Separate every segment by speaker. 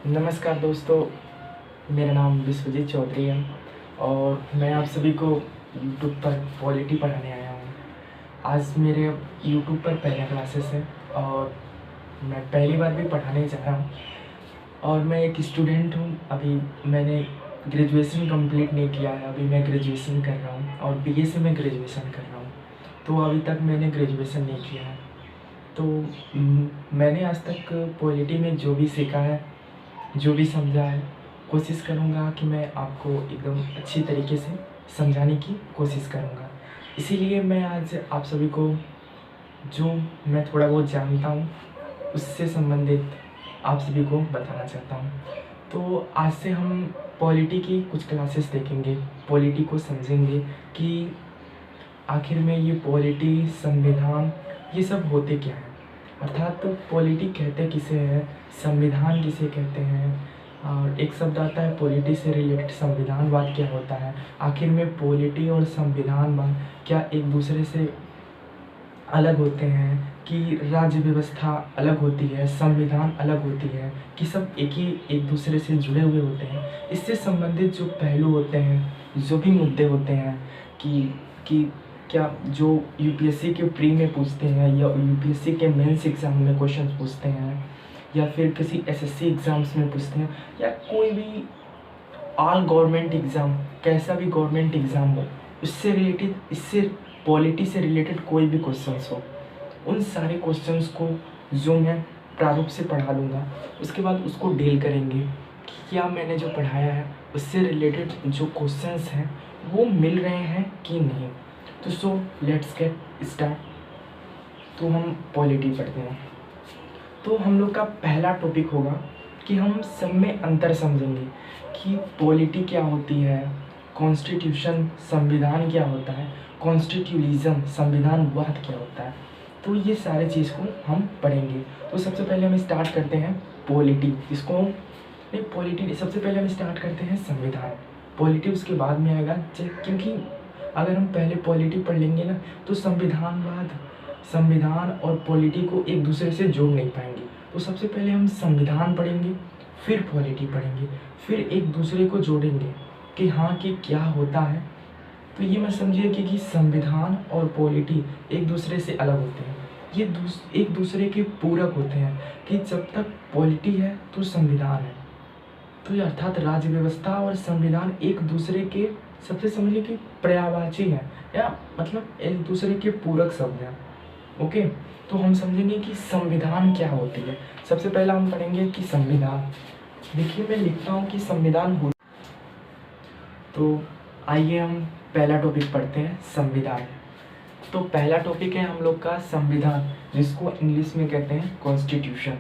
Speaker 1: नमस्कार दोस्तों, मेरा नाम विश्वजीत चौधरी है और मैं आप सभी को यूट्यूब पर पॉलिटी पढ़ाने आया हूँ। आज मेरे यूट्यूब पर पहला क्लासेस है और मैं पहली बार भी पढ़ाने जा रहा हूँ और मैं एक स्टूडेंट हूँ। अभी मैंने ग्रेजुएशन कंप्लीट नहीं किया है, अभी मैं ग्रेजुएशन कर रहा हूँ और बीए से मैं ग्रेजुएशन कर रहा हूँ। तो अभी तक मैंने ग्रेजुएशन नहीं किया है। तो मैंने आज तक पॉलिटी में जो भी सीखा है, जो भी समझा है, कोशिश करूँगा कि मैं आपको एकदम अच्छी तरीके से समझाने की कोशिश करूँगा। इसीलिए मैं आज आप सभी को जो मैं थोड़ा बहुत जानता हूँ उससे संबंधित आप सभी को बताना चाहता हूँ। तो आज से हम पॉलिटी की कुछ क्लासेस देखेंगे, पॉलिटी को समझेंगे कि आखिर में ये पॉलिटी, संविधान, ये सब होते क्या हैं। अर्थात पॉलिटी कहते किसे हैं, संविधान किसे कहते हैं। और एक शब्द आता है पॉलिटी से रिलेटेड, संविधानवाद क्या होता है। आखिर में पॉलिटी और संविधानवाद क्या एक दूसरे से अलग होते हैं कि राज्य व्यवस्था अलग होती है, संविधान अलग होती है, कि सब एक दूसरे से जुड़े हुए होते हैं। इससे संबंधित जो पहलू होते हैं, जो भी मुद्दे होते हैं कि क्या जो यूपीएससी के प्री में पूछते हैं या यूपीएससी के मेंस एग्ज़ाम में क्वेश्चन पूछते हैं या फिर किसी एसएससी एग्ज़ाम्स में पूछते हैं या कोई भी ऑल गवर्नमेंट एग्ज़ाम, कैसा भी गवर्नमेंट एग्ज़ाम हो, उससे रिलेटेड, इससे पॉलिटी से रिलेटेड कोई भी क्वेश्चंस हो, उन सारे क्वेश्चंस को जो मैं प्रारूप से पढ़ा दूँगा, उसके बाद उसको डील करेंगे कि क्या मैंने जो पढ़ाया है उससे रिलेटेड जो क्वेश्चंस हैं वो मिल रहे हैं कि नहीं। तो सो लेट्स गेट स्टार्ट। तो हम पॉलिटी पढ़ते हैं। तो हम लोग का पहला टॉपिक होगा कि हम सब में अंतर समझेंगे कि पॉलिटी क्या होती है, कॉन्स्टिट्यूशन, संविधान क्या होता है, कॉन्स्टिट्यूलिज्म, संविधानवाद क्या होता है। तो ये सारे चीज़ को हम पढ़ेंगे। तो सबसे पहले हम स्टार्ट करते हैं पॉलिटी। इसको नहीं, पॉलिटी नहीं, सबसे पहले हम स्टार्ट करते हैं संविधान। पॉलिटी उसके बाद में आएगा, क्योंकि अगर हम पहले पॉलिटी पढ़ लेंगे ना तो संविधान और पॉलिटी को एक दूसरे से जोड़ नहीं पाएंगे। तो सबसे पहले हम संविधान पढ़ेंगे, फिर पॉलिटी पढ़ेंगे, फिर एक दूसरे को जोड़ेंगे कि हाँ कि क्या होता है। तो ये मैं समझिए कि संविधान और पॉलिटी एक दूसरे से अलग होते हैं, ये एक दूसरे के पूरक होते हैं कि जब तक पॉलिटी है तो संविधान है। तो ये अर्थात राज्य व्यवस्था और संविधान एक दूसरे के, सबसे समझिए कि पर्यायवाची है, या मतलब एक दूसरे के पूरक शब्द हैं। ओके, तो हम समझेंगे कि संविधान क्या होती है। सबसे पहला हम पढ़ेंगे कि संविधान। देखिए मैं लिखता हूँ कि संविधान हो। तो आइए हम पहला टॉपिक पढ़ते हैं, संविधान। तो पहला टॉपिक है हम लोग का संविधान, जिसको इंग्लिश में कहते हैं कॉन्स्टिट्यूशन।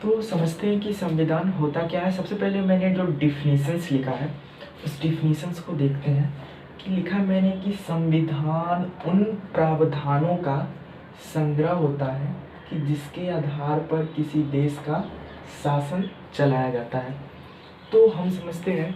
Speaker 1: तो समझते हैं कि संविधान होता क्या है। सबसे पहले मैंने जो डिफिनीशंस लिखा है उस डिफिनीशंस को देखते हैं कि लिखा मैंने कि संविधान उन प्रावधानों का संग्रह होता है कि जिसके आधार पर किसी देश का शासन चलाया जाता है। तो हम समझते हैं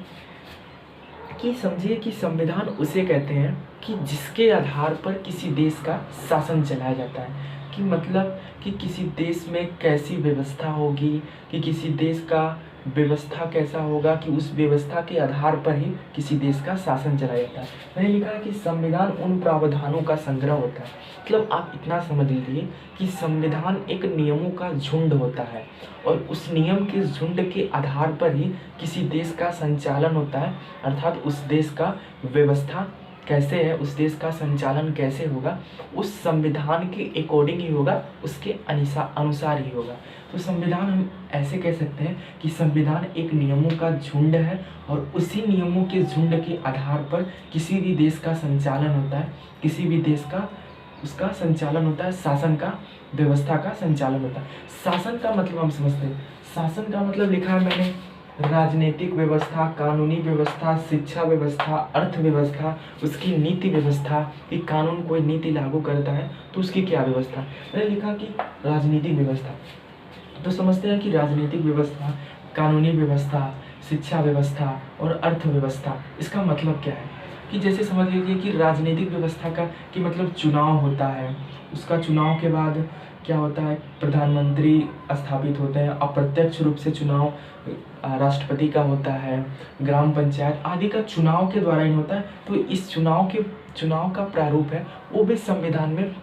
Speaker 1: कि समझिए कि संविधान उसे कहते हैं कि जिसके आधार पर किसी देश का शासन चलाया जाता है। कि मतलब कि किसी देश में कैसी व्यवस्था होगी, कि किसी देश का व्यवस्था कैसा होगा, कि उस व्यवस्था के आधार पर ही किसी देश का शासन चलाया जाता है। मैंने लिखा है कि संविधान उन प्रावधानों का संग्रह होता है। मतलब आप इतना समझ लीजिए कि संविधान एक नियमों का झुंड होता है और उस नियम के झुंड के आधार पर ही किसी देश का संचालन होता है। अर्थात उस देश का व्यवस्था कैसे है, उस देश का संचालन कैसे होगा, उस संविधान के अकॉर्डिंग ही होगा, उसके अनुसार ही होगा। तो संविधान हम ऐसे कह सकते हैं कि संविधान एक नियमों का झुंड है और उसी नियमों के झुंड के आधार पर किसी भी देश का संचालन होता है, किसी भी देश का उसका संचालन होता है, शासन का, व्यवस्था का संचालन होता है। शासन का मतलब हम समझते हैं, शासन का मतलब लिखा है मैंने राजनीतिक व्यवस्था, कानूनी व्यवस्था, शिक्षा व्यवस्था, अर्थव्यवस्था, उसकी नीति व्यवस्था, कि कानून कोई नीति लागू करता है तो उसकी क्या व्यवस्था। मैंने लिखा कि राजनीतिक व्यवस्था। तो समझते हैं कि राजनीतिक व्यवस्था, कानूनी व्यवस्था, शिक्षा व्यवस्था और अर्थव्यवस्था, इसका मतलब क्या है। कि जैसे समझ लीजिए कि राजनीतिक व्यवस्था का कि मतलब चुनाव होता है, उसका चुनाव के बाद क्या होता है, प्रधानमंत्री स्थापित होते हैं, अप्रत्यक्ष रूप से चुनाव राष्ट्रपति का होता है, ग्राम पंचायत आदि का चुनाव के द्वारा ही होता है। तो इस चुनाव का प्रारूप है वो भी संविधान में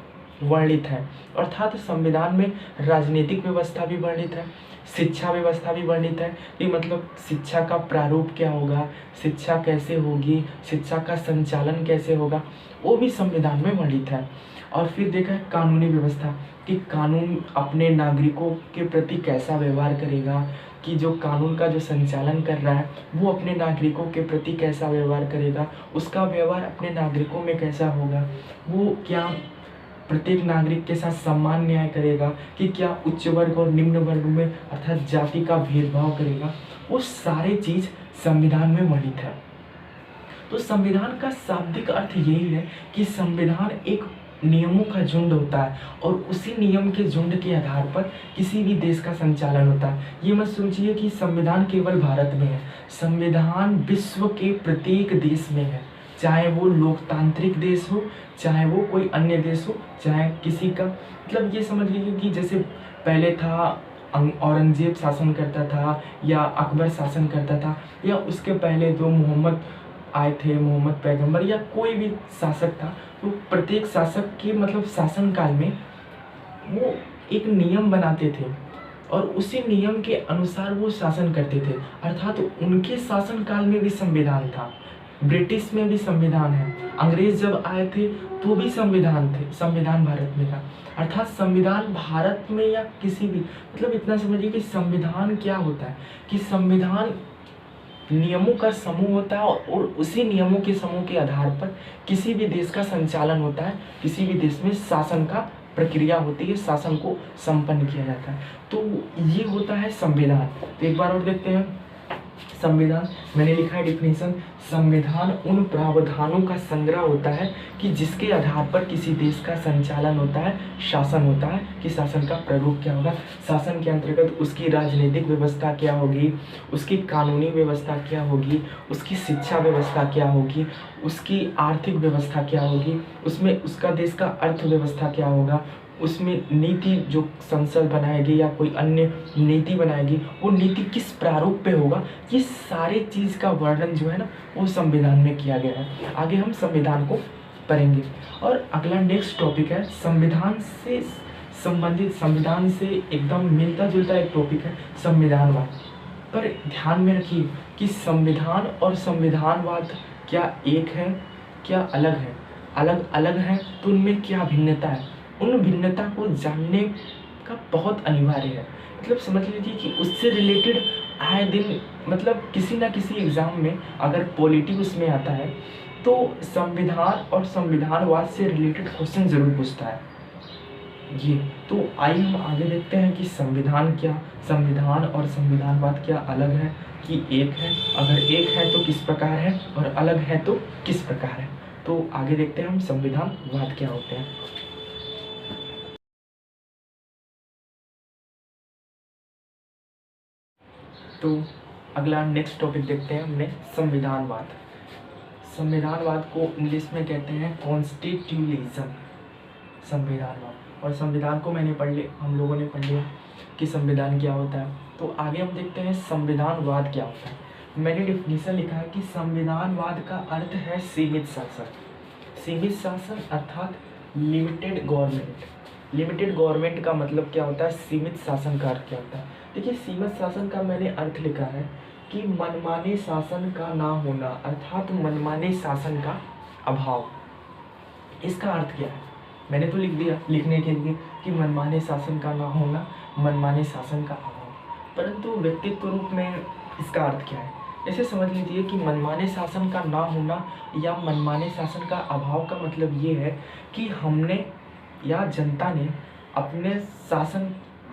Speaker 1: वर्णित है। अर्थात संविधान में राजनीतिक व्यवस्था भी वर्णित है, शिक्षा व्यवस्था भी वर्णित है कि मतलब शिक्षा का प्रारूप क्या होगा, शिक्षा कैसे होगी, शिक्षा का संचालन कैसे होगा, वो भी संविधान में वर्णित है। और फिर देखा है कानूनी व्यवस्था कि कानून अपने नागरिकों के प्रति कैसा व्यवहार करेगा, कि जो कानून का जो संचालन कर रहा है वो अपने नागरिकों के प्रति कैसा व्यवहार करेगा, उसका व्यवहार अपने नागरिकों में कैसा होगा, वो क्या प्रत्येक नागरिक के साथ सम्मान न्याय करेगा, कि क्या उच्च वर्ग और निम्न वर्ग में अर्थात जाति का भेदभाव करेगा, वो सारे चीज संविधान में वर्णित है। तो संविधान का शाब्दिक अर्थ यही है कि संविधान एक नियमों का झुंड होता है और उसी नियम के झुंड के आधार पर किसी भी देश का संचालन होता है। ये मत सोचिए कि संविधान केवल भारत में है, संविधान विश्व के प्रत्येक देश में है, चाहे वो लोकतांत्रिक देश हो, चाहे वो कोई अन्य देश हो, चाहे किसी का मतलब ये समझ लीजिए कि जैसे पहले था औरंगजेब शासन करता था या अकबर शासन करता था, या उसके पहले जो मोहम्मद आए थे, मोहम्मद पैगंबर या कोई भी शासक था, तो प्रत्येक शासक के मतलब शासन काल में वो एक नियम बनाते थे और उसी नियम के अनुसार वो शासन करते थे। अर्थात उनके शासन काल में भी संविधान था, ब्रिटिश में भी संविधान है, अंग्रेज जब आए थे तो भी संविधान भारत में था। अर्थात संविधान भारत में या किसी भी मतलब इतना समझिए कि संविधान क्या होता है कि संविधान नियमों का समूह होता है और उसी नियमों के समूह के आधार पर किसी भी देश का संचालन होता है, किसी भी देश में शासन का प्रक्रिया होती है, शासन को संपन्न किया जाता है। तो ये होता है संविधान। तो एक बार और देखते हैं संविधान। मैंने लिखा है डिफिनीशन, संविधान उन प्रावधानों का संग्रह होता है कि जिसके आधार पर किसी देश का संचालन होता है, शासन होता है, कि शासन का प्रारूप क्या होगा, शासन के अंतर्गत उसकी राजनीतिक व्यवस्था क्या होगी, उसकी कानूनी व्यवस्था क्या होगी, उसकी शिक्षा व्यवस्था क्या होगी, उसकी आर्थिक व्यवस्था क्या होगी, उसमें उसका देश का अर्थव्यवस्था क्या होगा, उसमें नीति जो संसद बनाएगी या कोई अन्य नीति बनाएगी वो नीति किस प्रारूप पे होगा, ये सारे चीज़ का वर्णन जो है ना वो संविधान में किया गया है। आगे हम संविधान को पढ़ेंगे। और अगला नेक्स्ट टॉपिक है संविधान से संबंधित, संविधान से एकदम मिलता जुलता एक टॉपिक है संविधानवाद। पर ध्यान में रखिए कि संविधान और संविधानवाद क्या एक है, क्या अलग है, अलग अलग है तो उनमें क्या भिन्नता है, उन भिन्नता को जानने का बहुत अनिवार्य है। मतलब समझ लीजिए कि उससे रिलेटेड आए दिन मतलब किसी ना किसी एग्ज़ाम में अगर पॉलिटी उसमें आता है तो संविधान और संविधानवाद से रिलेटेड क्वेश्चन ज़रूर पूछता है ये। तो आइए हम आगे देखते हैं कि संविधान और संविधानवाद क्या अलग है कि एक है, अगर एक है तो किस प्रकार है और अलग है तो किस प्रकार है। तो आगे देखते हैं हम संविधानवाद क्या होते हैं। तो अगला नेक्स्ट टॉपिक देखते हैं हमने संविधानवाद। संविधानवाद को इंग्लिश में कहते हैं कॉन्स्टिट्यूलिज्म, संविधानवाद। और संविधान को हम लोगों ने पढ़ लिया कि संविधान क्या होता है। तो आगे हम देखते हैं संविधानवाद क्या होता है। मैंने डिफिनीशन लिखा है कि संविधानवाद का अर्थ है सीमित शासन। सीमित शासन अर्थात लिमिटेड गवर्नमेंट। लिमिटेड गवर्नमेंट का मतलब क्या होता है, सीमित शासन का अर्थ क्या होता है। देखिए सीमित शासन का मैंने अर्थ लिखा है कि मनमाने शासन का ना होना, अर्थात मनमाने शासन का अभाव। इसका अर्थ क्या है, मैंने तो लिख दिया लिखने के लिए कि मनमाने शासन का ना होना, मनमाने शासन का अभाव, परंतु व्यक्तित्व रूप में इसका अर्थ क्या है। ऐसे समझ लीजिए कि मनमाने शासन का ना होना या मनमाने शासन का अभाव का मतलब ये है कि हमने या जनता ने अपने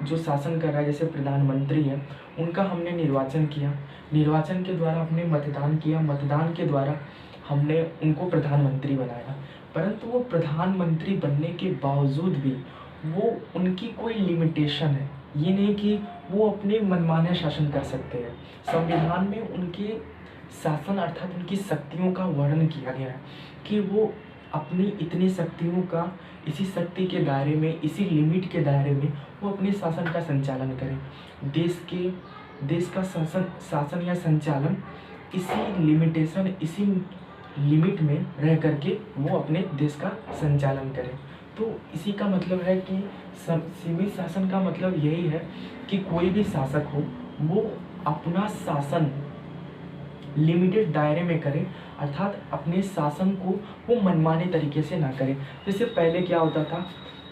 Speaker 1: जो शासन कर रहा है, जैसे प्रधानमंत्री है, उनका हमने निर्वाचन किया, निर्वाचन के द्वारा हमने मतदान किया, मतदान के द्वारा हमने उनको प्रधानमंत्री बनाया, परंतु वो प्रधानमंत्री बनने के बावजूद भी वो उनकी कोई लिमिटेशन है, ये नहीं कि वो अपने मनमाना शासन कर सकते हैं। संविधान में उनके शासन अर्थात उनकी शक्तियों का वर्णन किया गया है कि वो अपनी इतनी शक्तियों का, इसी शक्ति के दायरे में, इसी लिमिट के दायरे में वो अपने शासन का संचालन करें। देश का शासन या संचालन इसी लिमिटेशन, इसी लिमिट में रह करके वो अपने देश का संचालन करें। तो इसी का मतलब है कि सीमित शासन का मतलब यही है कि कोई भी शासक हो वो अपना शासन लिमिटेड दायरे में करे, अर्थात अपने शासन को वो मनमाने तरीके से ना करे। जैसे पहले क्या होता था,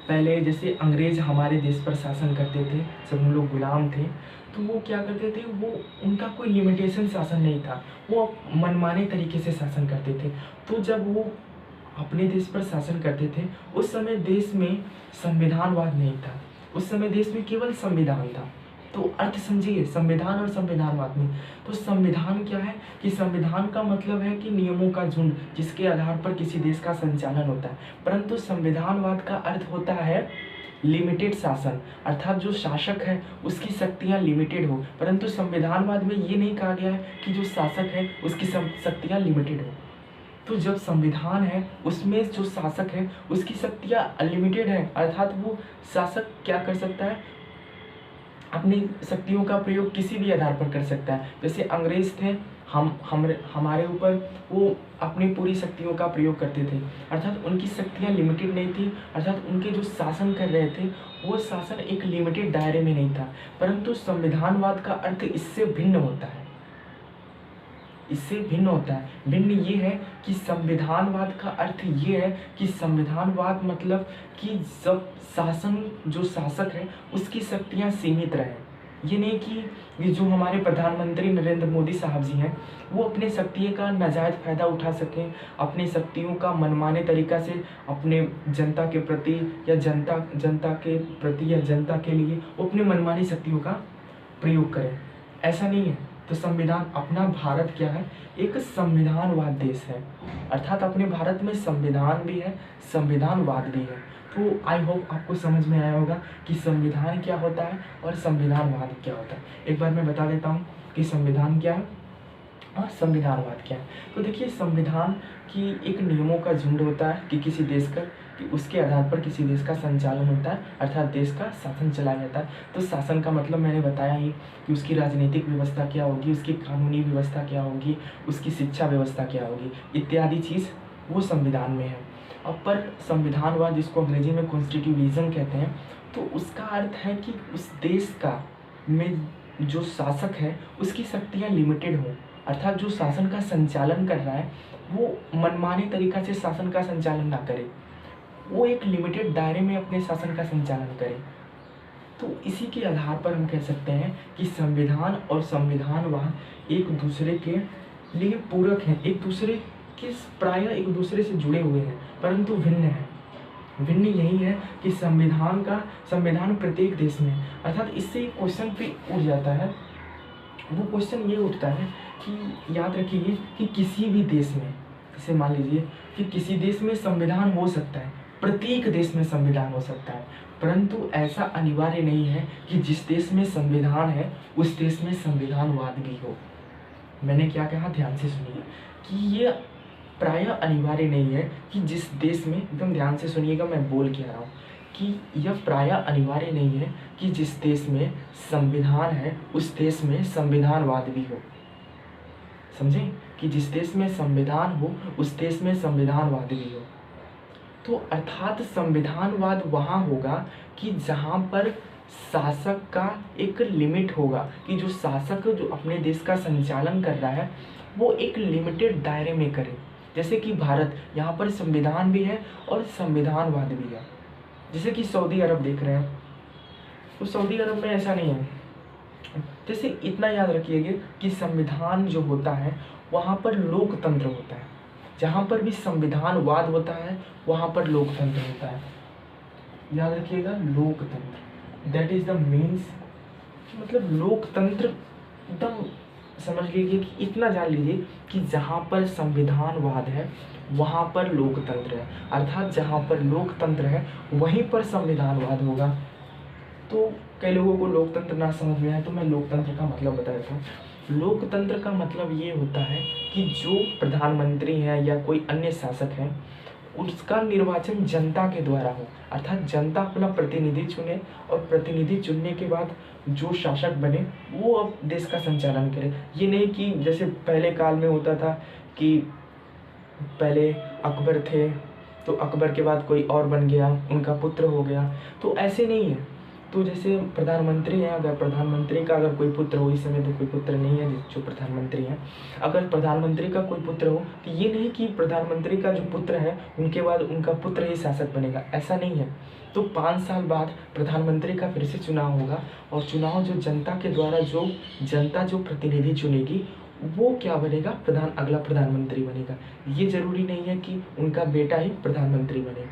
Speaker 1: पहले जैसे अंग्रेज हमारे देश पर शासन करते थे, जब हम लोग गुलाम थे, तो वो क्या करते थे, वो उनका कोई लिमिटेशन शासन नहीं था, वो मनमाने तरीके से शासन करते थे। तो जब वो अपने देश पर शासन करते थे, उस समय देश में संविधानवाद नहीं था, उस समय देश में केवल संविधान था। तो अर्थ समझिए, संविधान और संविधानवाद में। तो संविधान क्या है कि संविधान का मतलब है कि नियमों का झुंड जिसके आधार पर किसी देश का संचालन होता है, परंतु संविधानवाद का अर्थ होता है लिमिटेड शासन, अर्थात जो शासक है उसकी शक्तियाँ लिमिटेड हो। परंतु संविधानवाद में ये नहीं कहा गया है कि जो शासक है उसकी शक्तियाँ लिमिटेड हो। तो जब संविधान है उसमें जो शासक है उसकी शक्तियाँ अनलिमिटेड है, अर्थात वो शासक क्या कर सकता है, अपनी शक्तियों का प्रयोग किसी भी आधार पर कर सकता है। जैसे अंग्रेज थे, हमारे ऊपर वो अपनी पूरी शक्तियों का प्रयोग करते थे, अर्थात उनकी शक्तियाँ लिमिटेड नहीं थी, अर्थात उनके जो शासन कर रहे थे वो शासन एक लिमिटेड दायरे में नहीं था। परंतु संविधानवाद का अर्थ इससे भिन्न होता है, इससे भिन्न होता है। भिन्न ये है कि संविधानवाद का अर्थ ये है कि संविधानवाद मतलब कि जब शासन, जो शासक है उसकी शक्तियाँ सीमित रहे। ये नहीं कि ये जो हमारे प्रधानमंत्री नरेंद्र मोदी साहब जी हैं वो अपने शक्तियों का नाजायज़ फ़ायदा उठा सकें, अपनी शक्तियों का मनमाने तरीक़ा से अपने जनता के प्रति या जनता के प्रति या जनता के लिए वो अपने मनमानी शक्तियों का प्रयोग करें, ऐसा नहीं है। तो संविधान, अपना भारत क्या है, एक संविधानवाद देश है, अर्थात अपने भारत में संविधान भी है, संविधानवाद भी है। तो आई होप आपको समझ में आया होगा कि संविधान क्या होता है और संविधानवाद क्या होता है। एक बार मैं बता देता हूँ कि संविधान क्या है और संविधानवाद क्या है। तो देखिए, संविधान की एक नियमों का झुंड होता है कि किसी देश का, कि उसके आधार पर किसी देश का संचालन होता है, अर्थात देश का शासन चलाया जाता है। तो शासन का मतलब मैंने बताया ही कि उसकी राजनीतिक व्यवस्था क्या होगी, उसकी कानूनी व्यवस्था क्या होगी, उसकी शिक्षा व्यवस्था क्या होगी, इत्यादि चीज़ वो संविधान में है। अब पर संविधानवाद, जिसको अंग्रेजी में कॉन्स्टिट्यूशनलिज्म कहते हैं, तो उसका अर्थ है कि उस देश का में जो शासक है उसकी शक्तियाँ लिमिटेड हों, अर्थात जो शासन का संचालन कर रहा है वो मनमाने तरीक़ा से शासन का संचालन ना करे, वो एक लिमिटेड दायरे में अपने शासन का संचालन करे। तो इसी के आधार पर हम कह सकते हैं कि संविधान और संविधानवाद एक दूसरे के लिए पूरक हैं, एक दूसरे के प्रायः एक दूसरे से जुड़े हुए हैं, परंतु भिन्न हैं। भिन्न यही है कि संविधान प्रत्येक देश में, अर्थात इससे एक क्वेश्चन पे उठ जाता है, वो क्वेश्चन ये उठता है कि याद रखिए कि किसी भी देश में, जैसे मान लीजिए कि किसी देश में संविधान हो सकता है, प्रत्येक देश में संविधान हो सकता है, परंतु ऐसा अनिवार्य नहीं है कि जिस देश में संविधान है उस देश में संविधानवाद भी हो। मैंने क्या कहा, ध्यान से सुनिए कि ये प्रायः अनिवार्य नहीं है कि जिस देश में, एकदम ध्यान से सुनिएगा मैं बोल क्या रहा हूँ, कि यह प्रायः अनिवार्य नहीं है कि जिस देश में संविधान है उस देश में संविधानवाद भी हो। समझें कि जिस देश में संविधान हो उस देश में संविधानवाद भी हो। तो अर्थात संविधानवाद वहाँ होगा कि जहाँ पर शासक का एक लिमिट होगा, कि जो शासक जो अपने देश का संचालन कर रहा है वो एक लिमिटेड दायरे में करे। जैसे कि भारत, यहाँ पर संविधान भी है और संविधानवाद भी है। जैसे कि सऊदी अरब देख रहे हैं, तो सऊदी अरब में ऐसा नहीं है। जैसे इतना याद रखिएगा कि संविधान जो होता है वहाँ पर लोकतंत्र होता है, जहाँ पर भी संविधानवाद होता है वहाँ पर लोकतंत्र होता है। याद रखिएगा, लोकतंत्र, दैट इज़ द मीन्स, मतलब लोकतंत्र, एकदम समझ लीजिए कि इतना जान लीजिए कि जहाँ पर संविधानवाद है वहाँ पर लोकतंत्र है, अर्थात जहाँ पर लोकतंत्र है वहीं पर संविधानवाद होगा। तो कई लोगों को लोकतंत्र ना समझ में आए तो मैं लोकतंत्र का मतलब बता देता हूँ। लोकतंत्र का मतलब ये होता है कि जो प्रधानमंत्री हैं या कोई अन्य शासक हैं उसका निर्वाचन जनता के द्वारा हो, अर्थात जनता अपना प्रतिनिधि चुने और प्रतिनिधि चुनने के बाद जो शासक बने वो अब देश का संचालन करे। ये नहीं कि जैसे पहले काल में होता था कि पहले अकबर थे तो अकबर के बाद कोई और बन गया, उनका पुत्र हो गया, तो ऐसे नहीं है। तो जैसे प्रधानमंत्री हैं, अगर प्रधानमंत्री का अगर कोई पुत्र हो, इस समय तो कोई पुत्र नहीं है जो प्रधानमंत्री हैं, अगर प्रधानमंत्री का कोई पुत्र हो तो ये नहीं कि प्रधानमंत्री का जो पुत्र है उनके बाद उनका पुत्र ही शासक बनेगा, ऐसा नहीं है। तो 5 साल बाद प्रधानमंत्री का फिर से चुनाव होगा और चुनाव जो जनता के द्वारा जो जनता जो प्रतिनिधि चुनेगी वो क्या बनेगा, अगला प्रधानमंत्री बनेगा। ये ज़रूरी नहीं है कि उनका बेटा ही प्रधानमंत्री बने।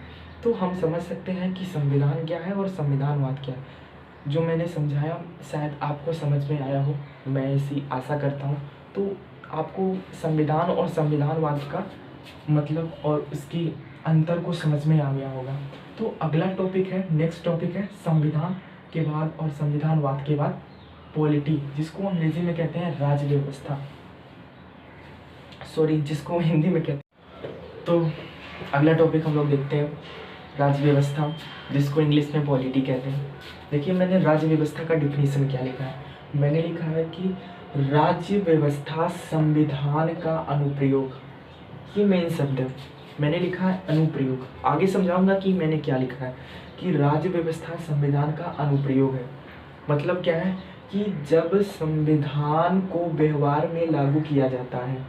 Speaker 1: तो हम समझ सकते हैं कि संविधान क्या है और संविधानवाद क्या है। जो मैंने समझाया शायद आपको समझ में आया हो, मैं ऐसी आशा करता हूँ। तो आपको संविधान और संविधानवाद का मतलब और उसकी अंतर को समझ में आ गया होगा। तो अगला टॉपिक है, नेक्स्ट टॉपिक है संविधान के बाद और संविधानवाद के बाद पॉलिटी, जिसको अंग्रेजी में कहते हैं राज्य व्यवस्था, जिसको हिंदी में कहते हैं। तो अगला टॉपिक हम लोग देखते हैं राज्य व्यवस्था, जिसको इंग्लिश में पॉलिटी कहते हैं। देखिए मैंने राज्य व्यवस्था का डिफिनीशन क्या लिखा है। मैंने लिखा है कि राज्य व्यवस्था संविधान का अनुप्रयोग, ये मेन शब्द है। मैंने लिखा है अनुप्रयोग, आगे समझाऊंगा कि मैंने क्या लिखा है। कि राज्य व्यवस्था संविधान का अनुप्रयोग है, मतलब क्या है कि जब संविधान को व्यवहार में लागू किया जाता है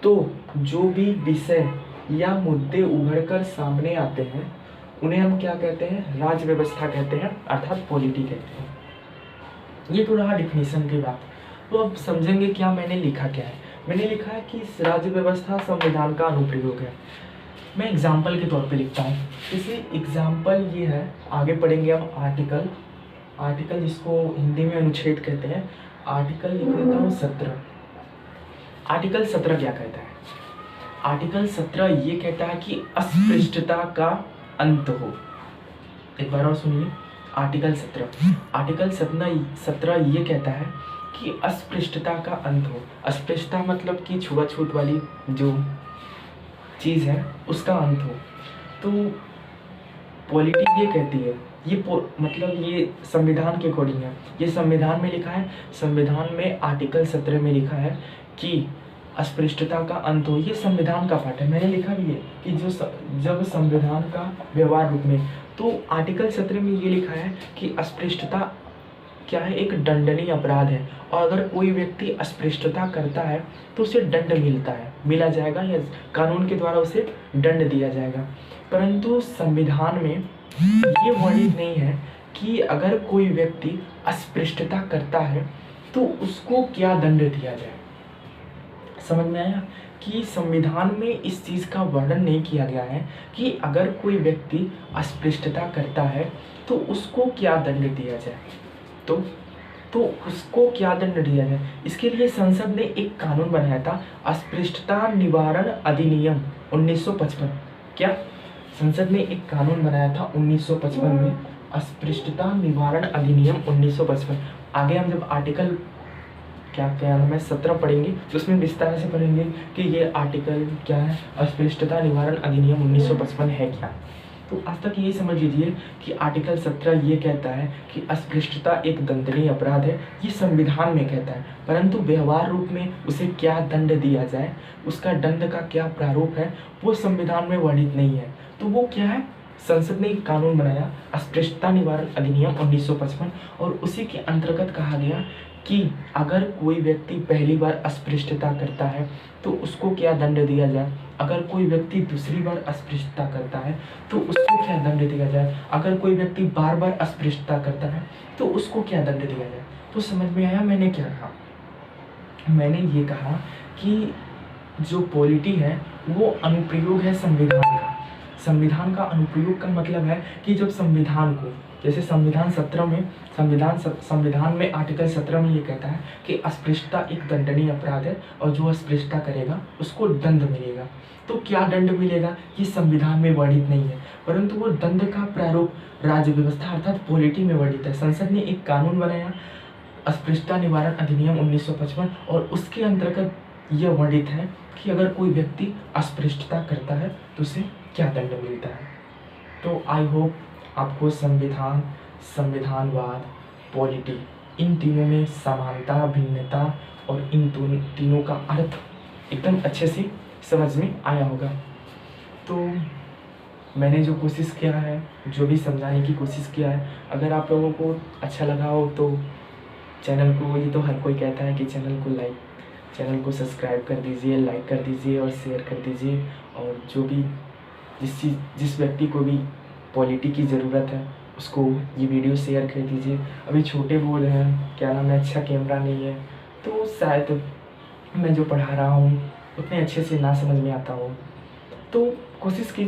Speaker 1: तो जो भी विषय या मुद्दे उभर कर सामने आते हैं उन्हें हम क्या कहते हैं, राज्य व्यवस्था कहते हैं, अर्थात पॉलिटी कहते हैं। ये तो रहा डिफिनीशन की बात। तो अब समझेंगे क्या मैंने लिखा क्या है। मैंने लिखा है कि राज्य व्यवस्था संविधान का अनुप्रयोग है। मैं एग्जाम्पल के तौर पे लिखता हूँ। जैसे एग्जाम्पल ये है, आगे पढ़ेंगे हम आर्टिकल जिसको हिंदी में अनुच्छेद कहते हैं। आर्टिकल लिख देता हूँ 17। आर्टिकल 17 क्या कहता है? आर्टिकल 17 ये कहता है कि अस्पृश्यता का अंत हो। एक बार और सुनिए, आर्टिकल 17 ये कहता है कि अस्पृश्यता का अंत हो। अस्पृश्यता मतलब कि छुआछूत वाली जो चीज़ है उसका अंत हो। तो पॉलिटी ये कहती है, मतलब ये संविधान के अकॉर्डिंग है, ये संविधान में लिखा है। संविधान में आर्टिकल 17 में लिखा है कि अस्पृश्यता का अंत हो। ये संविधान का पार्ट है, मैंने लिखा भी है कि जब संविधान का व्यवहार रूप में, तो आर्टिकल 17 में ये लिखा है कि अस्पृश्यता क्या है, एक दंडनीय अपराध है और अगर कोई व्यक्ति अस्पृश्यता करता है तो उसे दंड मिला जाएगा या कानून के द्वारा उसे दंड दिया जाएगा। परंतु संविधान में ये वर्णित नहीं है कि अगर कोई व्यक्ति अस्पृश्यता करता है तो उसको क्या दंड दिया जाए। समझ में आया कि संविधान में इस चीज़ का वर्णन नहीं किया गया है कि अगर कोई व्यक्ति अस्पृश्यता करता है तो उसको क्या दंड दिया जाए। तो उसको क्या दंड दिया जाए, इसके लिए संसद ने एक कानून बनाया था, अस्पृश्यता निवारण अधिनियम 1955। क्या संसद ने एक कानून बनाया था 1955 में, अस्पृश्यता निवारण अधिनियम 1955। आगे हम जब आर्टिकल क्या नाम है 17 पढ़ेंगे तो उसमें विस्तार से पढ़ेंगे कि ये आर्टिकल क्या है, अस्पृश्यता निवारण अधिनियम 1955 है क्या। तो आज तक ये समझ लीजिए कि आर्टिकल 17 ये कहता है कि अस्पृश्यता एक दंडनीय अपराध है, ये संविधान में कहता है, परंतु व्यवहार रूप में उसे क्या दंड दिया जाए, उसका दंड का क्या प्रारूप है, वो संविधान में वर्णित नहीं है। तो वो क्या है, संसद ने एक कानून बनाया अस्पृश्यता निवारण अधिनियम 1955 और उसी के अंतर्गत कहा गया कि अगर कोई व्यक्ति पहली बार अस्पृश्यता करता है तो उसको क्या दंड दिया जाए, अगर कोई व्यक्ति दूसरी बार अस्पृश्यता करता है तो उसको क्या दंड दिया जाए, अगर कोई व्यक्ति बार बार अस्पृश्यता करता है तो उसको क्या दंड दिया जाए। तो समझ में आया मैंने क्या कहा। मैंने ये कहा कि जो पॉलिटी है वो अनुप्रयोग है संविधान का। संविधान का अनुप्रयोग का मतलब है कि जब संविधान को, जैसे संविधान में आर्टिकल 17 में ये कहता है कि अस्पृश्यता एक दंडनीय अपराध है और जो अस्पृश्यता करेगा उसको दंड मिलेगा। तो क्या दंड मिलेगा ये संविधान में वर्णित नहीं है, परंतु वो दंड का प्रारूप राज्य व्यवस्था अर्थात पॉलिटी में वर्णित है। संसद ने एक कानून बनाया अस्पृश्यता निवारण अधिनियम 1955 और उसके अंतर्गत यह वर्णित है कि अगर कोई व्यक्ति अस्पृश्यता करता है तो उसे क्या दंड मिलता है। तो आई होप आपको संविधान, संविधानवाद, पॉलिटी, इन तीनों में समानता, भिन्नता और इन तीनों का अर्थ एकदम अच्छे से समझ में आया होगा। तो मैंने जो कोशिश किया है, जो भी समझाने की कोशिश किया है, अगर आप लोगों को अच्छा लगा हो तो चैनल को, ये तो हर कोई कहता है कि चैनल को सब्सक्राइब कर दीजिए, लाइक कर दीजिए और शेयर कर दीजिए। और जो भी जिस व्यक्ति को भी पॉलिटी की ज़रूरत है उसको ये वीडियो शेयर कर दीजिए। अभी छोटे बोल हैं, क्या नाम है, अच्छा कैमरा नहीं है, तो शायद मैं जो पढ़ा रहा हूँ उतने अच्छे से ना समझ में आता हो, तो कोशिश कीजिए